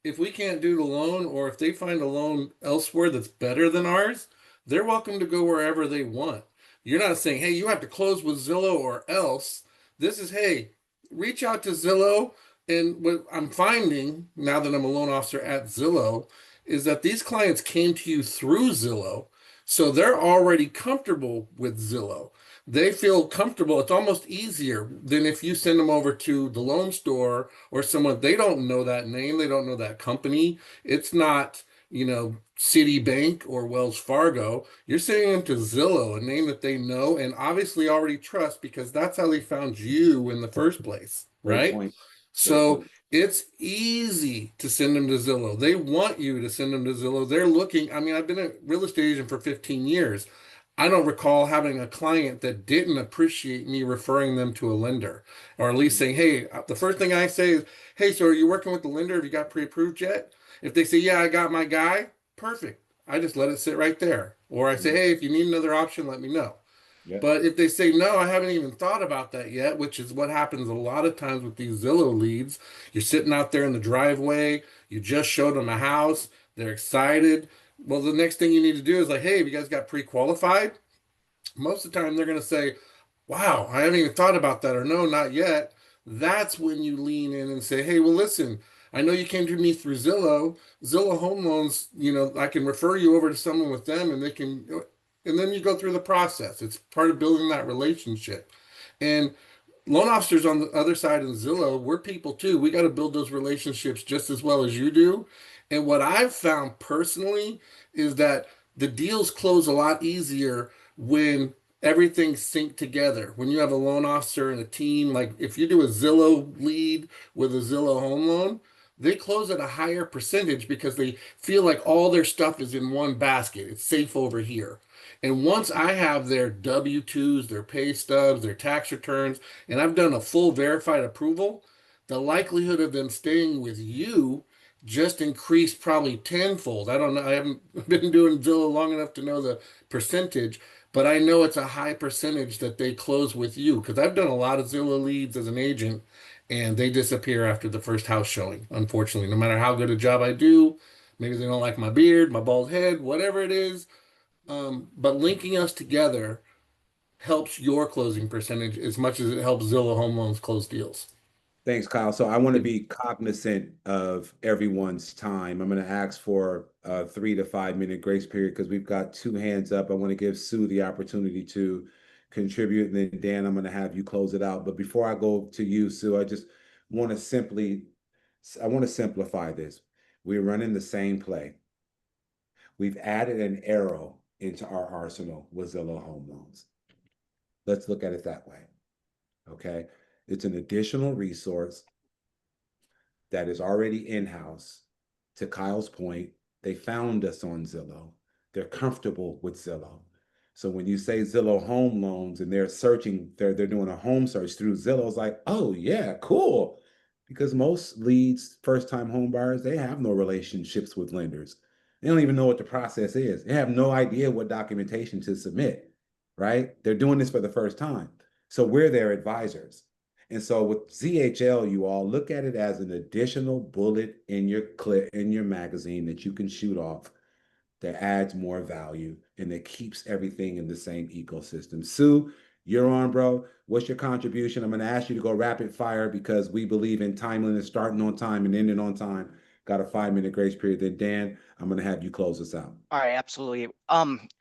If we can't do the loan, or if they find a loan elsewhere that's better than ours, they're welcome to go wherever they want. You're not saying, hey, you have to close with Zillow or else. This is, hey, reach out to Zillow. And what I'm finding now that I'm a loan officer at Zillow is that these clients came to you through Zillow. So they're already comfortable with Zillow. They feel comfortable. It's almost easier than if you send them over to the loan store or someone, they don't know that name, they don't know that company. It's not, Citibank or Wells Fargo. You're sending them to Zillow, a name that they know and obviously already trust because that's how they found you in the first place, Great right? point. So it's easy to send them to Zillow. They want you to send them to Zillow. They're looking. I mean, I've been a real estate agent for 15 years. I don't recall having a client that didn't appreciate me referring them to a lender, or at least saying, hey, the first thing I say is, hey, so are you working with the lender? Have you got pre-approved yet? If they say, yeah, I got my guy, perfect. I just let it sit right there. Or I say, hey, if you need another option, let me know. Yeah. But if they say, no, I haven't even thought about that yet, which is what happens a lot of times with these Zillow leads, you're sitting out there in the driveway, you just showed them a house, they're excited. Well, the next thing you need to do is like, hey, have you guys got pre-qualified? Most of the time they're going to say, wow, I haven't even thought about that, or no, not yet. That's when you lean in and say, hey, well, listen, I know you came to me through Zillow Home Loans, I can refer you over to someone with them and they can, and then you go through the process. It's part of building that relationship. And loan officers on the other side of Zillow, we're people too. We got to build those relationships just as well as you do. And what I've found personally is that the deals close a lot easier when everything's synced together. When you have a loan officer and a team, like if you do a Zillow lead with a Zillow home loan, they close at a higher percentage because they feel like all their stuff is in one basket. It's safe over here. And once I have their W-2s, their pay stubs, their tax returns, and I've done a full verified approval, the likelihood of them staying with you just increased probably tenfold. I don't know. I haven't been doing Zillow long enough to know the percentage, but I know it's a high percentage that they close with you because I've done a lot of Zillow leads as an agent and they disappear after the first house showing, unfortunately. No matter how good a job I do, maybe they don't like my beard, my bald head, whatever it is. But linking us together helps your closing percentage as much as it helps Zillow Home Loans close deals. Thanks, Kyle. So I want to be cognizant of everyone's time. I'm going to ask for a 3 to 5 minute grace period because we've got two hands up. I want to give Sue the opportunity to contribute, and then Dan, I'm going to have you close it out. But before I go to you, Sue, I just want to simplify this. We're running the same play. We've added an arrow into our arsenal with Zillow Home Loans. Let's look at it that way. Okay. It's an additional resource that is already in-house. To Kyle's point, they found us on Zillow. They're comfortable with Zillow. So when you say Zillow Home Loans and they're searching, they're doing a home search through Zillow, it's like, oh yeah, cool. Because most leads, first-time home buyers, they have no relationships with lenders. They don't even know what the process is. They have no idea what documentation to submit, right? They're doing this for the first time. So we're their advisors. And so with ZHL, you all look at it as an additional bullet in your clip, in your magazine that you can shoot off that adds more value and that keeps everything in the same ecosystem. Sue, you're on, bro. What's your contribution? I'm going to ask you to go rapid fire because we believe in timeliness, starting on time and ending on time. Got a 5-minute grace period. Then Dan, I'm going to have you close us out. All right, absolutely.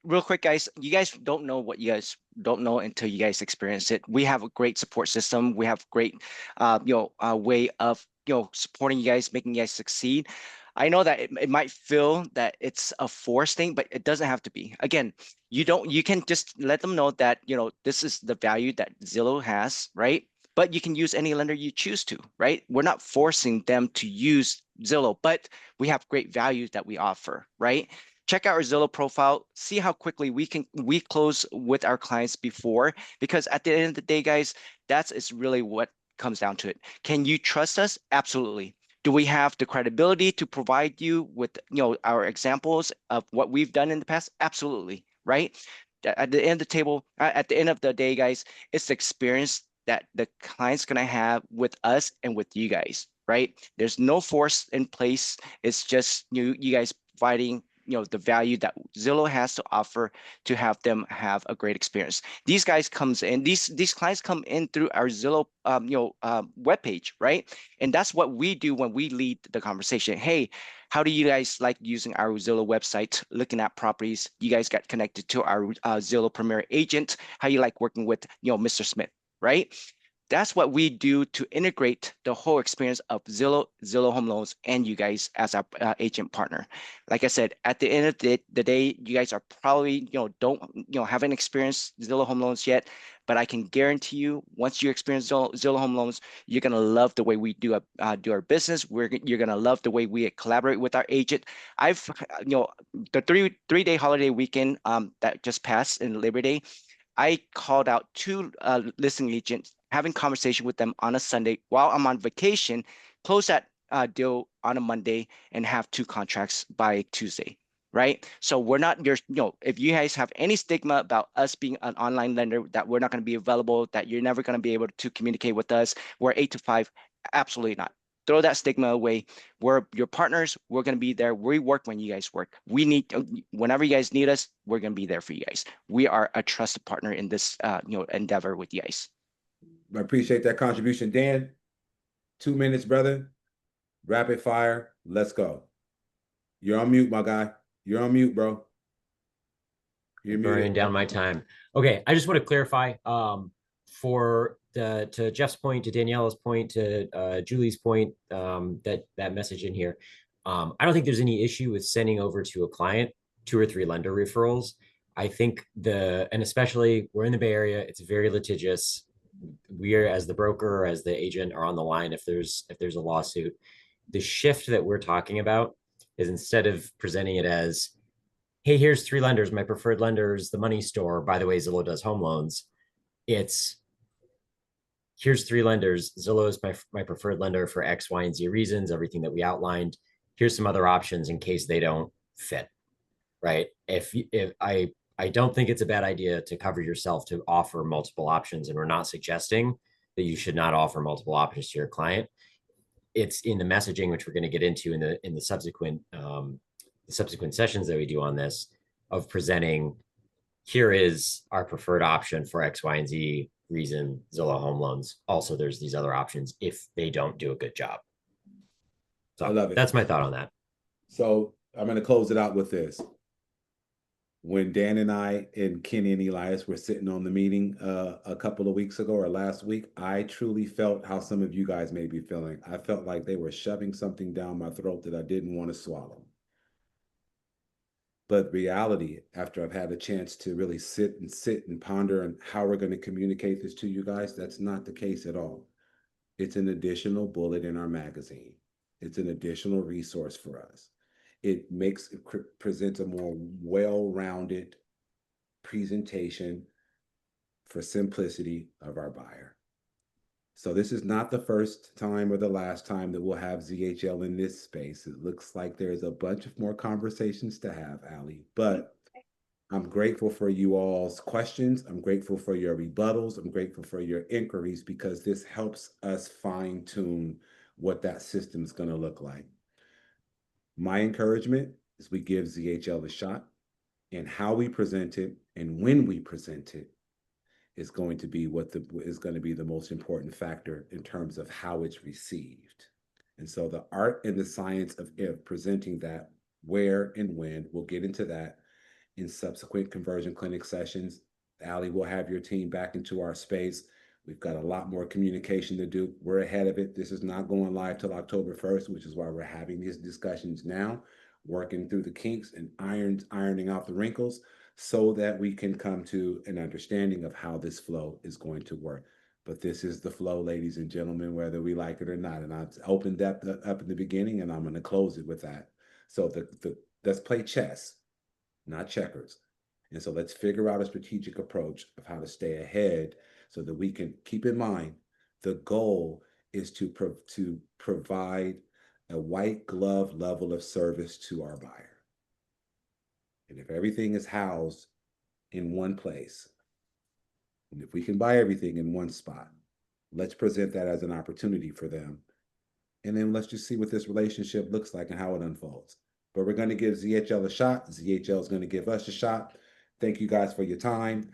Real quick, guys, you guys don't know what you guys don't know until you guys experience it. We have a great support system. We have great, way of, supporting you guys, making you guys succeed. I know that it might feel that it's a forced thing, but it doesn't have to be. Again, you can just let them know that, this is the value that Zillow has, right? But you can use any lender you choose to, right? We're not forcing them to use Zillow, but we have great values that we offer, right? Check out our Zillow profile, see how quickly we close with our clients before, because at the end of the day, guys, is really what comes down to it. Can you trust us? Absolutely. Do we have the credibility to provide you with, our examples of what we've done in the past? Absolutely, right? At the end of the day, guys, it's the experience that the client's gonna have with us and with you guys, right? There's no force in place. It's just you guys providing, the value that Zillow has to offer to have them have a great experience. These guys comes in, these clients come in through our Zillow, webpage, right? And that's what we do when we lead the conversation. Hey, how do you guys like using our Zillow website, looking at properties? You guys got connected to our Zillow Premier agent. How you like working with, Mr. Smith, right? That's what we do to integrate the whole experience of Zillow Home Loans and you guys as our agent partner. Like I said, at the end of the day, you guys are probably, haven't experienced Zillow Home Loans yet, but I can guarantee you, once you experience Zillow Home Loans, you're gonna love the way we do our business. You're gonna love the way we collaborate with our agent. I've, the three-day holiday weekend that just passed in Labor Day, I called out two listing agents, having conversation with them on a Sunday while I'm on vacation, close that deal on a Monday, and have two contracts by Tuesday. Right. So we're not if you guys have any stigma about us being an online lender, that we're not going to be available, that you're never going to be able to communicate with us, we're 8 to 5. Absolutely not. Throw that stigma away. We're your partners. We're going to be there. We work when you guys work. Whenever you guys need us, we're going to be there for you guys. We are a trusted partner in this, endeavor with you guys. I appreciate that contribution. Dan, 2 minutes, brother. Rapid fire. Let's go. You're on mute, my guy. You're on mute, bro. You're burning down my time. Okay, I just want to clarify to Jeff's point, to Daniela's point, to Julie's point, that message in here. I don't think there's any issue with sending over to a client 2 or 3 lender referrals. I think and especially we're in the Bay Area, it's very litigious. We are, as the broker, as the agent, are on the line if there's a lawsuit. The shift that we're talking about is, instead of presenting it as, hey, here's 3 lenders, my preferred lenders, the money store, by the way, Zillow does home loans. It's, here's 3 lenders. Zillow is my preferred lender for X, Y, and Z reasons, everything that we outlined. Here's some other options in case they don't fit, right? If I don't think it's a bad idea to cover yourself to offer multiple options, and we're not suggesting that you should not offer multiple options to your client. It's in the messaging, which we're going to get into in the subsequent sessions that we do on this, of presenting, here is our preferred option for X, Y, and Z reason, Zillow Home Loans. Also, there's these other options if they don't do a good job. So I love it. That's my thought on that. So I'm going to close it out with this. When Dan and I and Kenny and Elias were sitting on the meeting a couple of weeks ago or last week, I truly felt how some of you guys may be feeling. I felt like they were shoving something down my throat that I didn't want to swallow. But reality, after I've had a chance to really sit and ponder on how we're going to communicate this to you guys, that's not the case at all. It's an additional bullet in our magazine. It's an additional resource for us. It presents a more well-rounded presentation for simplicity of our buyer. So this is not the first time or the last time that we'll have ZHL in this space. It looks like there's a bunch of more conversations to have, Allie, but I'm grateful for you all's questions. I'm grateful for your rebuttals. I'm grateful for your inquiries, because this helps us fine tune what that system is going to look like. My encouragement is we give ZHL a shot, and how we present it and when we present it is going to be the most important factor in terms of how it's received. And so the art and the science of presenting that, where and when, we'll get into that in subsequent conversion clinic sessions. Allie will have your team back into our space. We've got a lot more communication to do. We're ahead of it. This is not going live till October 1st, which is why we're having these discussions now, working through the kinks and ironing out the wrinkles, so that we can come to an understanding of how this flow is going to work. But this is the flow, ladies and gentlemen, whether we like it or not. And I've opened that up in the beginning, and I'm going to close it with that. So let's play chess, not checkers. And so let's figure out a strategic approach of how to stay ahead, so that we can keep in mind the goal is to provide a white glove level of service to our buyer. And if everything is housed in one place, and if we can buy everything in one spot, let's present that as an opportunity for them. And then let's just see what this relationship looks like and how it unfolds. But we're going to give ZHL a shot. ZHL is going to give us a shot. Thank you guys for your time.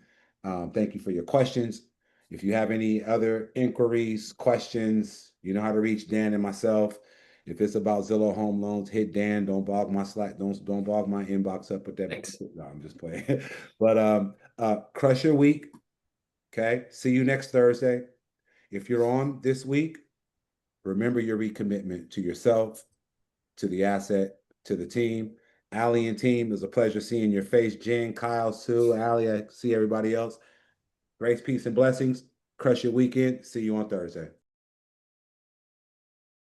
Thank you for your questions. If you have any other inquiries, questions, you know how to reach Dan and myself. If it's about Zillow Home Loans, hit Dan. Don't bog my Slack. Don't bog my inbox up with that. Thanks. No, I'm just playing. But crush your week. Okay. See you next Thursday. If you're on this week, remember your recommitment to yourself, to the asset, to the team. Allie and team, it was a pleasure seeing your face. Jen, Kyle, Sue, Allie, I see everybody else. Grace, peace, and blessings. Crush your weekend. See you on Thursday.